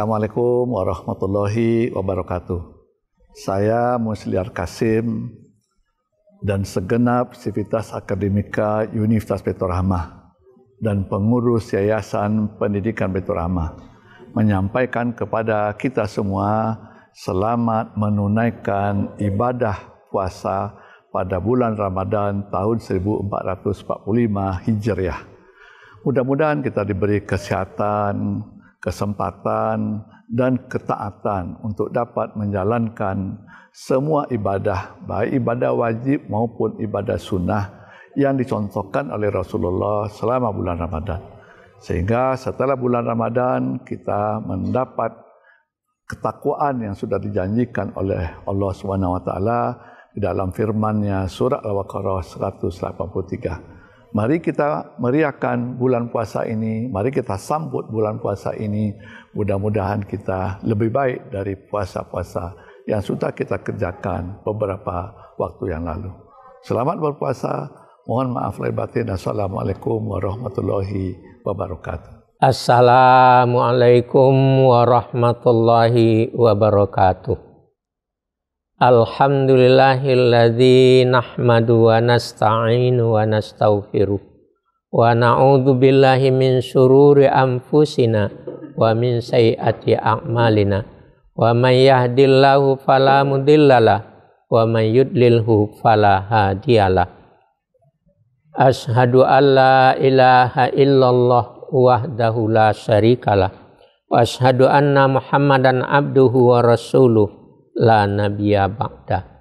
Assalamualaikum warahmatullahi wabarakatuh. Saya Musliar Kasim dan segenap sivitas akademika Universitas Baitur Rahmah dan pengurus Yayasan Pendidikan Baitur Rahmah menyampaikan kepada kita semua selamat menunaikan ibadah puasa pada bulan Ramadan tahun 1445 Hijriah. Mudah-mudahan kita diberi kesehatan, kesempatan dan ketaatan untuk dapat menjalankan semua ibadah, baik ibadah wajib maupun ibadah sunnah yang dicontohkan oleh Rasulullah selama bulan Ramadan. Sehingga setelah bulan Ramadan kita mendapat ketakwaan yang sudah dijanjikan oleh Allah SWT di dalam firman-Nya surah Al-Baqarah 183. Mari kita meriahkan bulan puasa ini, mari kita sambut bulan puasa ini. Mudah-mudahan kita lebih baik dari puasa-puasa yang sudah kita kerjakan beberapa waktu yang lalu. Selamat berpuasa, mohon maaf lahir batin. Assalamualaikum warahmatullahi wabarakatuh. Assalamualaikum warahmatullahi wabarakatuh. Alhamdulillahilladzi nahmadu wa nasta'inu wa nastaghfiruh wa na'udzu billahi min syururi anfusina wa min sayyiati a'malina wa may yahdihillahu fala mudhillalah wa may yudlilhu fala hadiyalah. Asyhadu an la ilaha illallah wahdahu la syarikalah wa asyhadu anna Muhammadan abduhu wa rasuluh la nabiyya ba'da.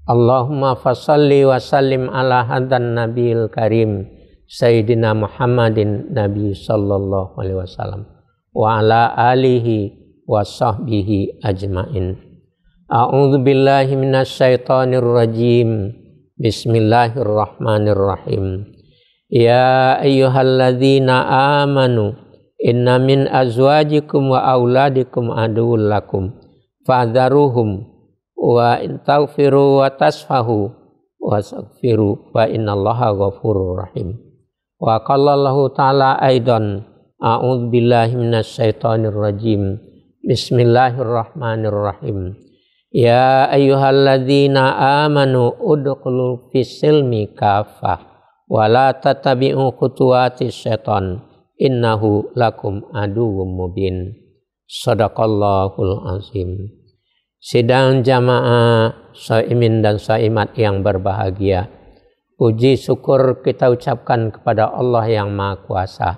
Allahumma fasalli wa sallim ala hadan nabiyil karim Sayyidina Muhammadin Nabi sallallahu alaihi wasallam wa ala alihi wa sahbihi ajmain. A'udzu billahi minasyaitonir rajim. Bismillahirrahmanirrahim. Ya ayyuhalladzina amanu inna min azwajikum wa auladikum aduwwul lakum fa'dharuhum wa in taghfiru wa tasfahu wastaghfiru fa innallaha ghafurur rahim. Wa qala Allahu ta'ala aidan a'udzu billahi minasyaitonir rajim. Bismillahirrahmanirrahim. Ya ayyuhalladzina amanu udkhulu fis-silmi kafah wa la tattabi'u khutuwatis syaitan innahu lakum aduwwum mubin. Shadaqallahul azim. Sidang jamaah shaimin dan shaimat yang berbahagia, puji syukur kita ucapkan kepada Allah yang Maha Kuasa.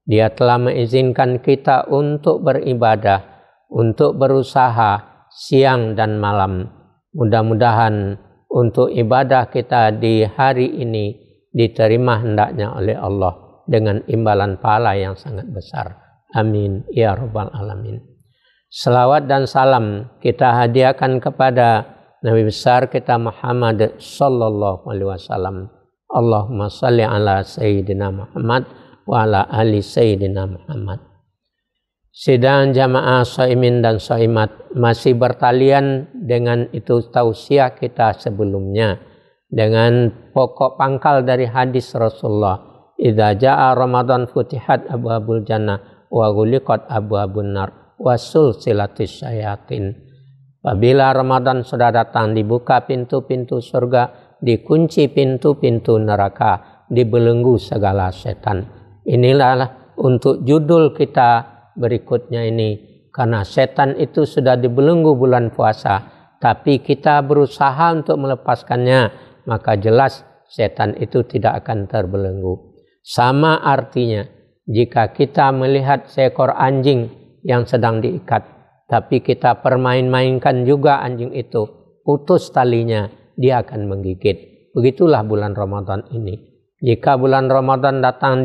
Dia telah mengizinkan kita untuk beribadah, untuk berusaha siang dan malam. Mudah-mudahan untuk ibadah kita di hari ini diterima hendaknya oleh Allah dengan imbalan pahala yang sangat besar. Amin ya rabbal alamin. Salawat dan salam kita hadiahkan kepada Nabi besar kita Muhammad sallallahu alaihi wasallam. Allahumma salli ala sayyidina Muhammad wa ala ali sayyidina Muhammad. Sidang jamaah shaimin dan shaimat, masih bertalian dengan itu tausiah kita sebelumnya dengan pokok pangkal dari hadis Rasulullah. Idza jaa Ramadan futihat abwabul jannah wa ghuliqat abwabun nar wa sulsilatis syayatin. Apabila Ramadan sudah datang, dibuka pintu-pintu surga, dikunci pintu-pintu neraka, dibelenggu segala setan. Inilah untuk judul kita berikutnya ini, karena setan itu sudah dibelenggu bulan puasa, tapi kita berusaha untuk melepaskannya, maka jelas setan itu tidak akan terbelenggu. Sama artinya jika kita melihat seekor anjing yang sedang diikat, tapi kita permain-mainkan juga anjing itu, putus talinya, dia akan menggigit. Begitulah bulan Ramadan ini. Jika bulan Ramadan datang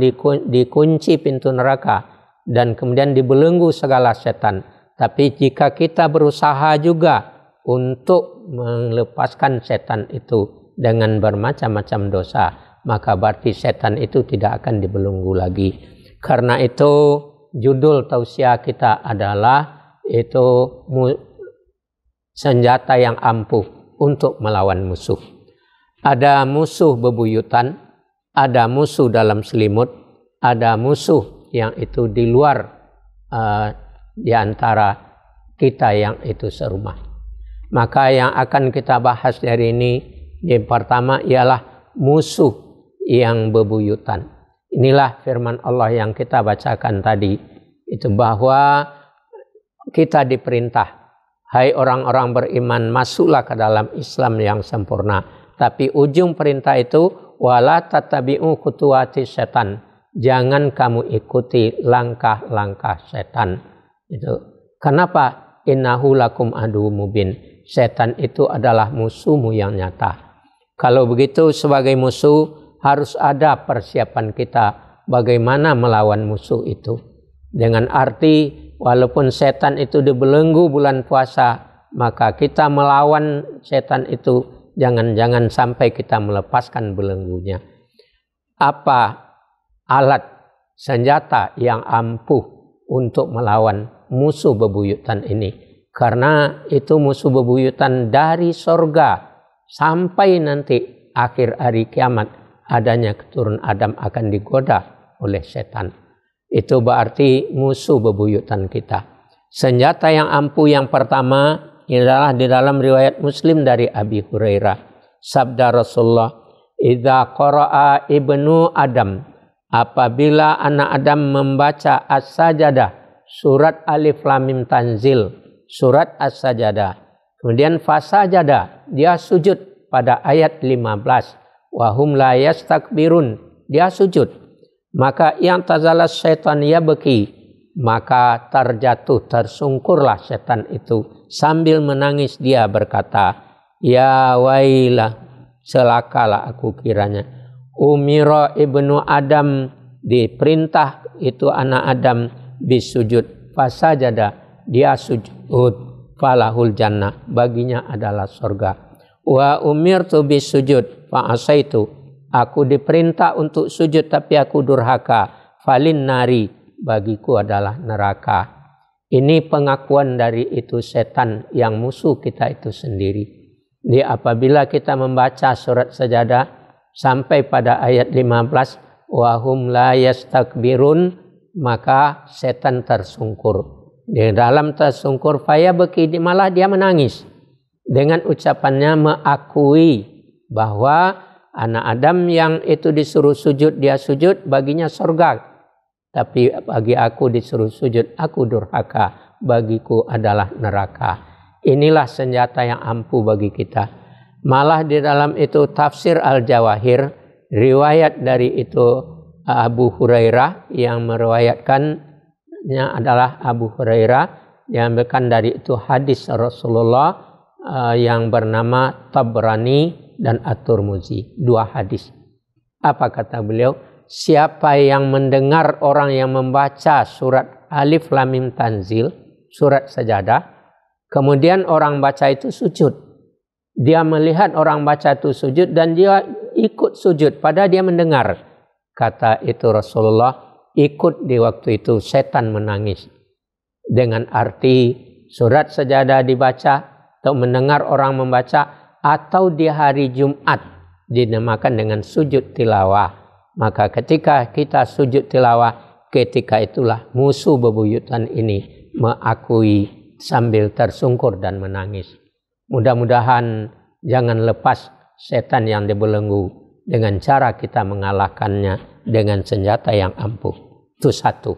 dikunci pintu neraka dan kemudian dibelenggu segala setan. Tapi jika kita berusaha juga untuk melepaskan setan itu dengan bermacam-macam dosa, maka berarti setan itu tidak akan dibelenggu lagi. Karena itu judul tausiah kita adalah itu senjata yang ampuh untuk melawan musuh. Ada musuh bebuyutan, ada musuh dalam selimut, ada musuh yang itu di luar di antara kita yang itu serumah. Maka yang akan kita bahas dari ini, yang pertama ialah musuh yang bebuyutan. Inilah firman Allah yang kita bacakan tadi, itu bahwa kita diperintah, hai orang-orang beriman, masuklah ke dalam Islam yang sempurna. Tapi ujung perintah itu, wala tatabi'u khutuwati setan. Jangan kamu ikuti langkah-langkah setan. Itu. Kenapa? Innahu lakum adu mubin. Setan itu adalah musuhmu yang nyata. Kalau begitu sebagai musuh harus ada persiapan kita bagaimana melawan musuh itu. Dengan arti walaupun setan itu dibelenggu bulan puasa, maka kita melawan setan itu jangan sampai kita melepaskan belenggunya. Apa alat senjata yang ampuh untuk melawan musuh bebuyutan ini? Karena itu musuh bebuyutan dari sorga sampai nanti akhir hari kiamat adanya keturunan Adam akan digoda oleh setan. Itu berarti musuh bebuyutan kita. Senjata yang ampuh yang pertama adalah di dalam riwayat Muslim dari Abi Hurairah. Sabda Rasulullah, "Idza qara'a ibnu Adam," apabila anak Adam membaca As-Sajadah, surat Alif Lam Mim Tanzil, surat As-Sajadah. Kemudian fasajada, dia sujud pada ayat 15. Wahum la yastakbirun, dia sujud. Maka yang tazalas setan yabki, maka tersungkurlah setan itu sambil menangis dia berkata, ya wailah, celakalah aku kiranya. Umira ibnu Adam, diperintah itu anak Adam bisujud, fasajada, dia sujud, falahul jannah, baginya adalah surga. Wa umirtu bisujud fa asaitu, aku diperintah untuk sujud tapi aku durhaka, falin nari, bagiku adalah neraka. Ini pengakuan dari itu setan yang musuh kita itu sendiri. Jadi apabila kita membaca surat Sajadah sampai pada ayat 15, wahum la yastakbirun, maka setan tersungkur. Di dalam tersungkur faya beki, malah dia menangis. Dengan ucapannya mengakui bahwa anak Adam yang itu disuruh sujud, dia sujud, baginya surga. Tapi bagi aku disuruh sujud, aku durhaka, bagiku adalah neraka. Inilah senjata yang ampuh bagi kita. Malah di dalam itu tafsir Al-Jawahir, riwayat dari itu Abu Hurairah, yang meriwayatkannya adalah Abu Hurairah, yang diambilkan dari itu hadis Rasulullah yang bernama Tabrani dan At-Tirmidzi, dua hadis. Apa kata beliau? Siapa yang mendengar orang yang membaca surat Alif Lam Mim Tanzil, surat Sajadah, kemudian orang baca itu sujud, dia melihat orang baca itu sujud dan dia ikut sujud, padahal dia mendengar. Kata itu Rasulullah, ikut di waktu itu setan menangis. Dengan arti surat Sajadah dibaca atau mendengar orang membaca, atau di hari Jumat dinamakan dengan sujud tilawah. Maka ketika kita sujud tilawah, ketika itulah musuh bebuyutan ini mengakui sambil tersungkur dan menangis. Mudah-mudahan jangan lepas setan yang dibelenggu dengan cara kita mengalahkannya dengan senjata yang ampuh. Itu satu.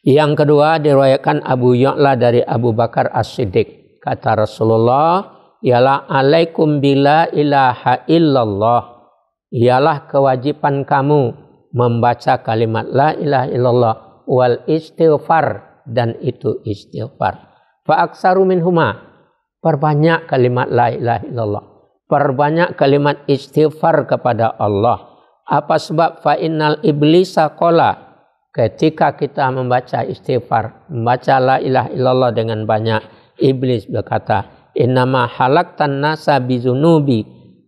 Yang kedua diriwayatkan Abu Ya'la dari Abu Bakar As-Siddiq. Kata Rasulullah, ialah alaikum bila ilaha illallah, ialah kewajiban kamu membaca kalimat la ilaha illallah wal istighfar, dan itu istighfar. Fa aksaru minhuma, perbanyak kalimat la ilaha illallah, perbanyak kalimat istighfar kepada Allah. Apa sebab? Fa innal iblisa qala, ketika kita membaca istighfar, membaca la ilaha illallah dengan banyak, iblis berkata, innama halaktan nasa bizunubi,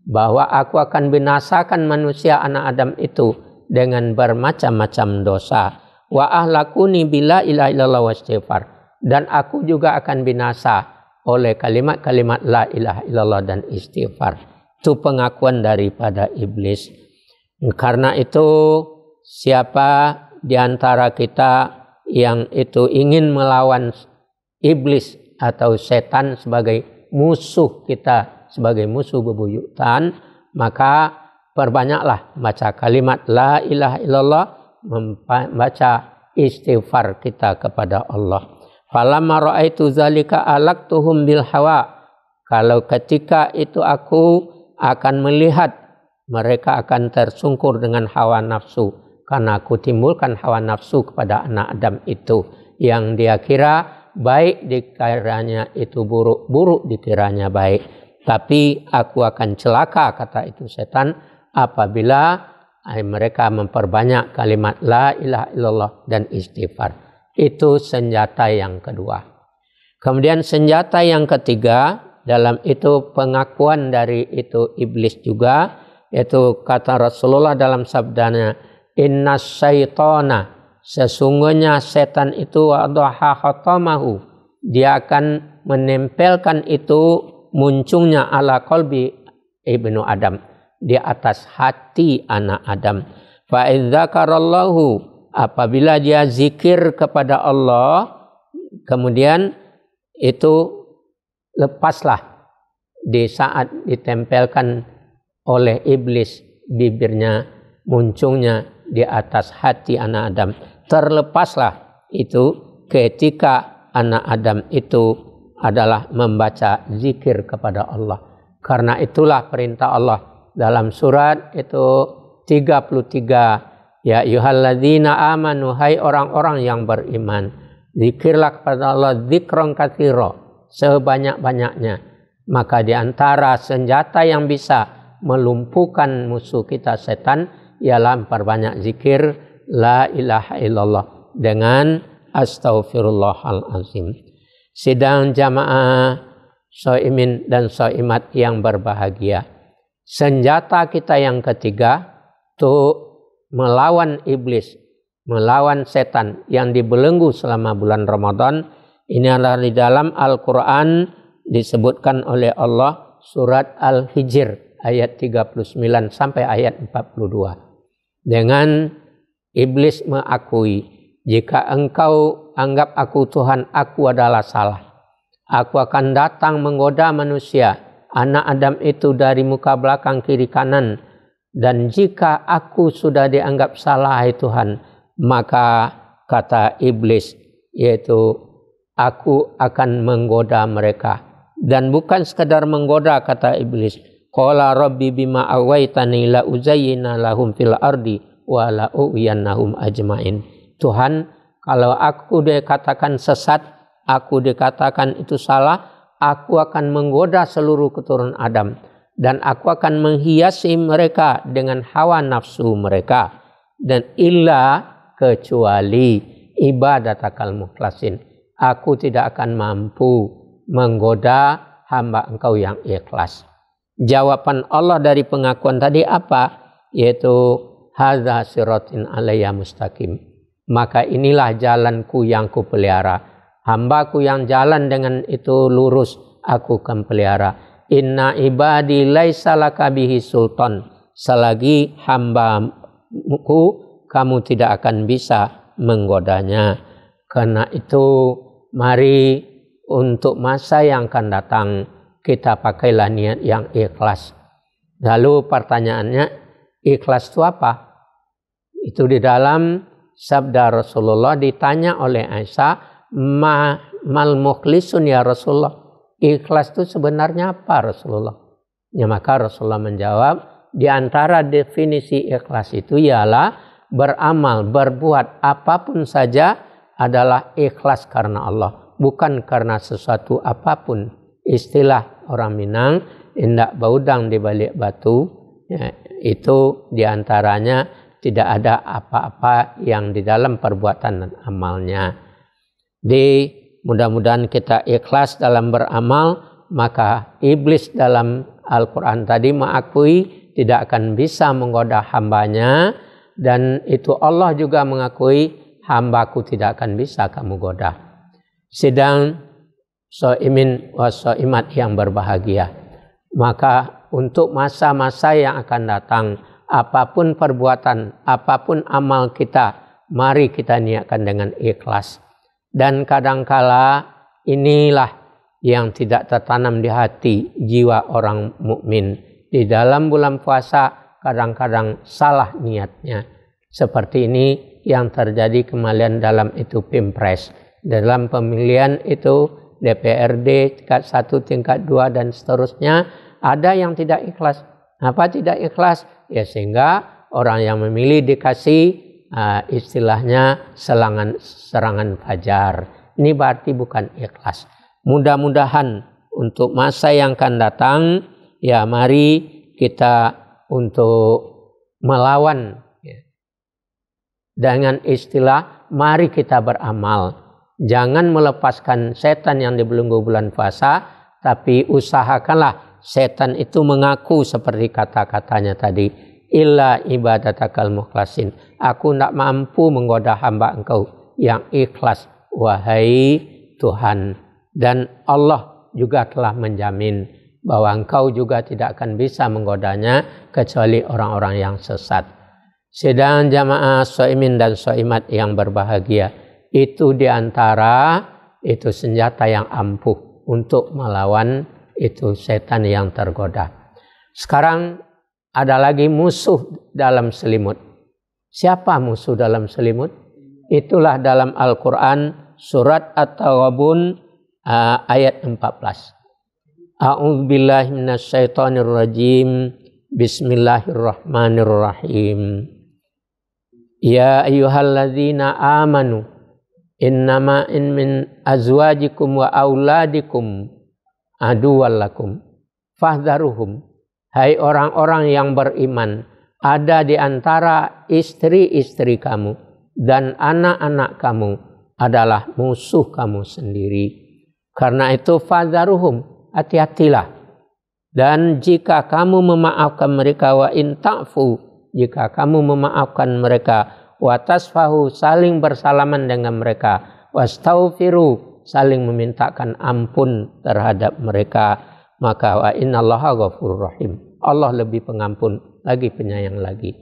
bahwa aku akan binasakan manusia anak Adam itu dengan bermacam-macam dosa. Wa ahlakuni bila ilaha illallah wa istighfar, dan aku juga akan binasa oleh kalimat-kalimat la ilaha illallah dan istighfar. Itu pengakuan daripada iblis. Karena itu siapa di antara kita yang itu ingin melawan iblis atau setan sebagai musuh kita, sebagai musuh bebuyutan, maka perbanyaklah baca kalimat la ilaha illallah, membaca istighfar kita kepada Allah. Falamma ra'aitu zalika alaqtuhum bil hawa. Kalau ketika itu aku akan melihat mereka akan tersungkur dengan hawa nafsu, karena aku timbulkan hawa nafsu kepada anak Adam itu, yang dia kira baik dikiranya itu buruk, buruk dikiranya baik. Tapi aku akan celaka, kata itu setan, apabila mereka memperbanyak kalimat la ilaha illallah dan istighfar. Itu senjata yang kedua. Kemudian senjata yang ketiga, dalam itu pengakuan dari itu iblis juga, yaitu kata Rasulullah dalam sabdanya, inna syaitana, sesungguhnya setan itu wadaha khatamahu, dia akan menempelkan itu munculnya ala qalbi ibnu Adam, di atas hati anak Adam. Fa idzakarallahu, apabila dia zikir kepada Allah, kemudian itu lepaslah di saat ditempelkan oleh iblis bibirnya, munculnya di atas hati anak Adam. Terlepaslah itu ketika anak Adam itu adalah membaca zikir kepada Allah. Karena itulah perintah Allah dalam surat itu 33, ya ayyuhalladzina amanu, hai orang-orang yang beriman, zikirlah kepada Allah dzikron katsira, sebanyak-banyaknya. Maka di antara senjata yang bisa melumpuhkan musuh kita setan ialah memperbanyak zikir la ilaha illallah dengan astaghfirullahalazim. Sidang jamaah shaimin dan shaimat yang berbahagia, senjata kita yang ketiga untuk melawan iblis, melawan setan yang dibelenggu selama bulan Ramadan, ini adalah di dalam Al-Quran disebutkan oleh Allah surat Al-Hijr ayat 39 sampai ayat 42. Dengan iblis mengakui, jika engkau anggap aku Tuhan, aku adalah salah. Aku akan datang menggoda manusia, anak Adam itu dari muka belakang kiri kanan. Dan jika aku sudah dianggap salah, hai Tuhan, maka kata iblis, yaitu aku akan menggoda mereka. Dan bukan sekadar menggoda, kata iblis, qala rabbi bima awaitani la uzayyina lahum fil ardi wa la uwiyannahum ajmain. Tuhan, kalau aku dikatakan sesat, aku dikatakan itu salah, aku akan menggoda seluruh keturunan Adam, dan aku akan menghiasi mereka dengan hawa nafsu mereka, dan illa kecuali ibadatakal mukhlasin, aku tidak akan mampu menggoda hamba engkau yang ikhlas. Jawaban Allah dari pengakuan tadi apa? Yaitu hadza siratin alayya mustaqim. Maka inilah jalanku yang kupelihara. Hambaku yang jalan dengan itu lurus, aku akan pelihara. Inna ibadi laisa laka bihi sultan. Selagi hambaku, kamu tidak akan bisa menggodanya. Karena itu mari untuk masa yang akan datang kita pakailah niat yang ikhlas. Lalu pertanyaannya, ikhlas itu apa? Itu di dalam sabda Rasulullah ditanya oleh Aisyah, mal mukhlisun ya Rasulullah, ikhlas itu sebenarnya apa Rasulullah? Ya, maka Rasulullah menjawab, di antara definisi ikhlas itu ialah beramal, berbuat apapun saja adalah ikhlas karena Allah, bukan karena sesuatu apapun. Istilah orang Minang, indak baudang di balik batu, ya, itu diantaranya tidak ada apa-apa yang di dalam perbuatan dan amalnya. Mudah-mudahan kita ikhlas dalam beramal, maka iblis dalam Al-Quran tadi mengakui tidak akan bisa menggoda hambanya, dan itu Allah juga mengakui hambaku tidak akan bisa kamu goda. Sedang shaimin wa shaimat yang berbahagia, maka untuk masa-masa yang akan datang, apapun perbuatan, apapun amal kita, mari kita niatkan dengan ikhlas. Dan kadangkala inilah yang tidak tertanam di hati jiwa orang mukmin. Di dalam bulan puasa kadang-kadang salah niatnya. Seperti ini yang terjadi kemarin dalam itu Pilpres. Dalam pemilihan itu DPRD tingkat 1, tingkat 2 dan seterusnya, ada yang tidak ikhlas. Apa tidak ikhlas? Ya sehingga orang yang memilih dikasih istilahnya serangan fajar. Ini berarti bukan ikhlas. Mudah-mudahan untuk masa yang akan datang, ya mari kita untuk melawan ya. Dengan istilah mari kita beramal. Jangan melepaskan setan yang dibelenggu bulan puasa, tapi usahakanlah setan itu mengaku seperti kata-katanya tadi, illa ibadatakal mukhlasin. Aku tidak mampu menggoda hamba engkau yang ikhlas, wahai Tuhan. Dan Allah juga telah menjamin bahwa engkau juga tidak akan bisa menggodanya kecuali orang-orang yang sesat. Sedang jamaah shaimin dan shaimat yang berbahagia, itu diantara itu senjata yang ampuh untuk melawan itu setan yang tergoda. Sekarang ada lagi musuh dalam selimut. Siapa musuh dalam selimut? Itulah dalam Al-Quran surat At-Taghabun ayat 14. A'udzubillahi minasyaitonirrajim. Bismillahirrahmanirrahim. Ya ayyuhalladzina amanu innama min azwajikum wa auladikum aduwallakum fahdharuhum. Hai orang-orang yang beriman, ada di antara istri-istri kamu dan anak-anak kamu adalah musuh kamu sendiri. Karena itu fahdharuhum, hati-hatilah. Dan jika kamu memaafkan mereka, wa in ta'fu, jika kamu memaafkan mereka, wa tasfahu, saling bersalaman dengan mereka, wastaghfiru, saling memintakan ampun terhadap mereka, maka wa innallaha ghafurur rahim. Allah lebih pengampun lagi penyayang lagi.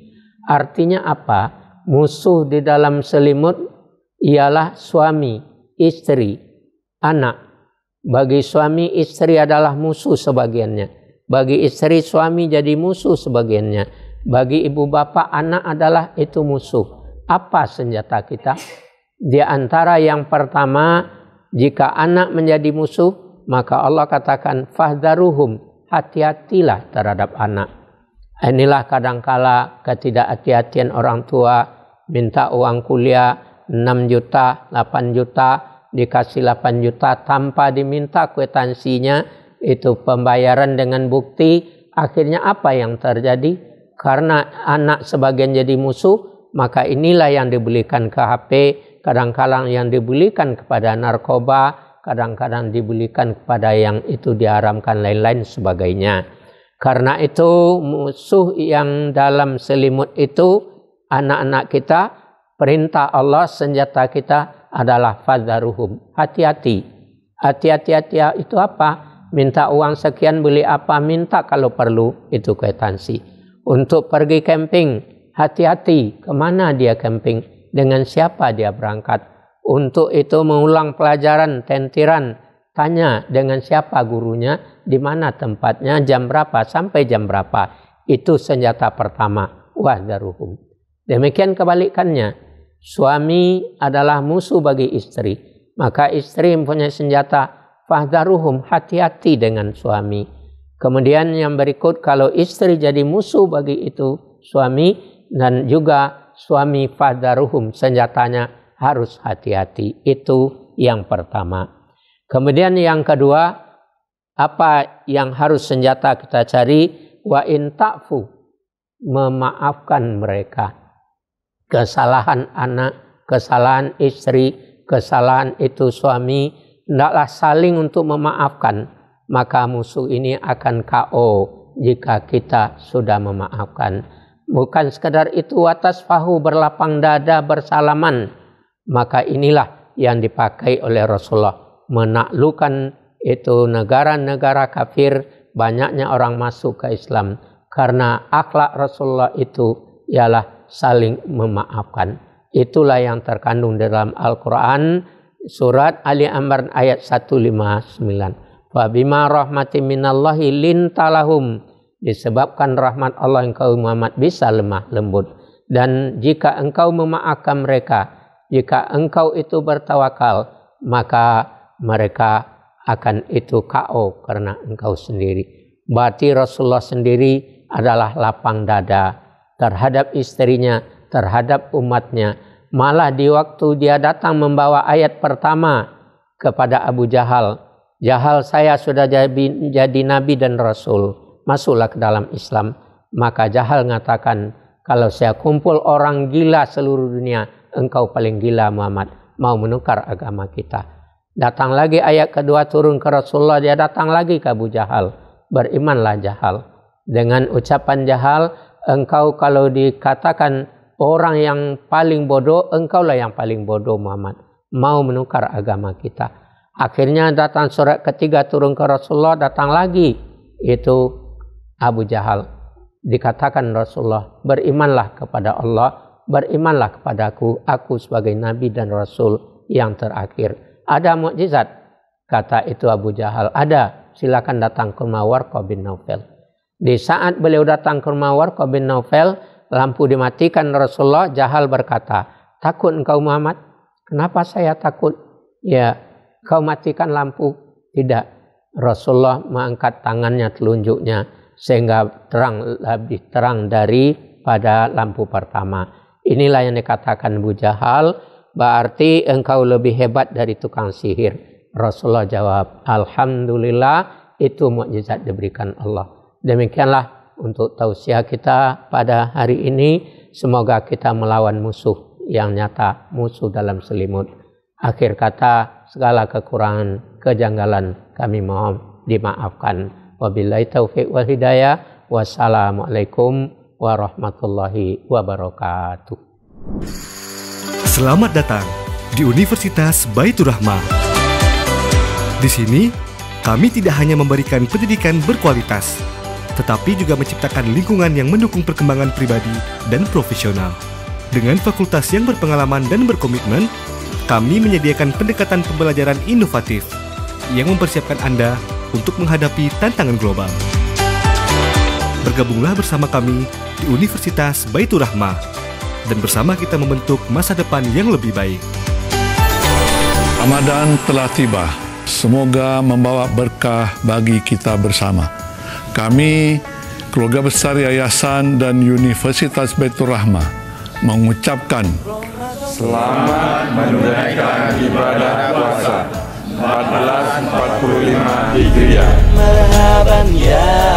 Artinya apa? Musuh di dalam selimut ialah suami, istri, anak. Bagi suami, istri adalah musuh sebagiannya. Bagi istri, suami jadi musuh sebagiannya. Bagi ibu bapak, anak adalah itu musuh. Apa senjata kita? Di antara yang pertama, jika anak menjadi musuh, maka Allah katakan fahdharuhum, hati-hatilah terhadap anak. Inilah kadangkala ketidakhati-hatian orang tua, minta uang kuliah 6 juta, 8 juta, dikasih 8 juta tanpa diminta kwitansinya, itu pembayaran dengan bukti. Akhirnya apa yang terjadi? Karena anak sebagian jadi musuh, maka inilah yang dibelikan ke HP, kadang-kadang yang dibelikan kepada narkoba, kadang-kadang dibelikan kepada yang itu diharamkan, lain-lain sebagainya. Karena itu musuh yang dalam selimut itu anak-anak kita, perintah Allah, senjata kita adalah fadharuhum, hati-hati. Hati-hati itu apa? Minta uang sekian beli apa, minta kalau perlu itu kwitansi. Untuk pergi camping, hati-hati kemana dia camping, dengan siapa dia berangkat. Untuk itu mengulang pelajaran, tentiran, tanya dengan siapa gurunya, di mana tempatnya, jam berapa, sampai jam berapa. Itu senjata pertama, wahdharuhum. Demikian kebalikannya, suami adalah musuh bagi istri, maka istri mempunyai senjata, fahdharuhum, hati-hati dengan suami. Kemudian yang berikut, kalau istri jadi musuh bagi itu suami, dan juga suami fahdharuhum, senjatanya harus hati-hati. Itu yang pertama. Kemudian yang kedua, apa yang harus senjata kita cari? Wa in ta'fu, memaafkan mereka. Kesalahan anak, kesalahan istri, kesalahan itu suami, hendaklah saling untuk memaafkan. Maka musuh ini akan KO jika kita sudah memaafkan. Bukan sekadar itu, atas fahu, berlapang dada, bersalaman. Maka inilah yang dipakai oleh Rasulullah, menaklukkan itu negara-negara kafir, banyaknya orang masuk ke Islam. Karena akhlak Rasulullah itu ialah saling memaafkan. Itulah yang terkandung dalam Al-Quran surat Ali Imran ayat 159. Fa bima rahmatin minallahi lintalahum, disebabkan rahmat Allah engkau Muhammad bisa lemah lembut. Dan jika engkau memaafkan mereka, jika engkau itu bertawakal, maka mereka akan itu KO karena engkau sendiri. Berarti Rasulullah sendiri adalah lapang dada terhadap istrinya, terhadap umatnya. Malah di waktu dia datang membawa ayat pertama kepada Abu Jahal, Jahal, saya sudah jadi nabi dan rasul, masuklah ke dalam Islam. Maka Jahal mengatakan, kalau saya kumpul orang gila seluruh dunia, engkau paling gila Muhammad, mau menukar agama kita. Datang lagi ayat kedua turun ke Rasulullah, dia datang lagi ke Abu Jahal, berimanlah Jahal. Dengan ucapan Jahal, engkau kalau dikatakan orang yang paling bodoh, engkaulah yang paling bodoh Muhammad, mau menukar agama kita. Akhirnya datang surat ketiga turun ke Rasulullah, datang lagi itu Abu Jahal. Dikatakan Rasulullah, berimanlah kepada Allah, berimanlah kepadaku, aku sebagai Nabi dan Rasul yang terakhir. Ada mukjizat? Kata itu Abu Jahal, ada, silakan datang ke rumah Warqah bin Naufal. Di saat beliau datang ke rumah Warqah bin Naufal, lampu dimatikan Rasulullah. Jahal berkata, takut engkau Muhammad? Kenapa saya takut? Ya, kau matikan lampu. Tidak. Rasulullah mengangkat tangannya, telunjuknya, sehingga terang, lebih terang daripada lampu pertama. Inilah yang dikatakan Abu Jahal, berarti engkau lebih hebat dari tukang sihir. Rasulullah jawab, alhamdulillah, itu mukjizat diberikan Allah. Demikianlah untuk tausiah kita pada hari ini. Semoga kita melawan musuh yang nyata, musuh dalam selimut. Akhir kata, segala kekurangan, kejanggalan kami mohon dimaafkan. Wabillahi taufiq wal hidayah. Wassalamualaikum warahmatullahi wabarakatuh. Selamat datang di Universitas Baitur Rahmah. Di sini, kami tidak hanya memberikan pendidikan berkualitas, tetapi juga menciptakan lingkungan yang mendukung perkembangan pribadi dan profesional. Dengan fakultas yang berpengalaman dan berkomitmen, kami menyediakan pendekatan pembelajaran inovatif yang mempersiapkan Anda untuk menghadapi tantangan global. Bergabunglah bersama kami di Universitas Baitur Rahmah dan bersama kita membentuk masa depan yang lebih baik. Ramadan telah tiba. Semoga membawa berkah bagi kita bersama. Kami, keluarga besar Yayasan dan Universitas Baitur Rahmah, mengucapkan selamat menunaikan ibadah puasa 1445 Hijriah. Marhaban ya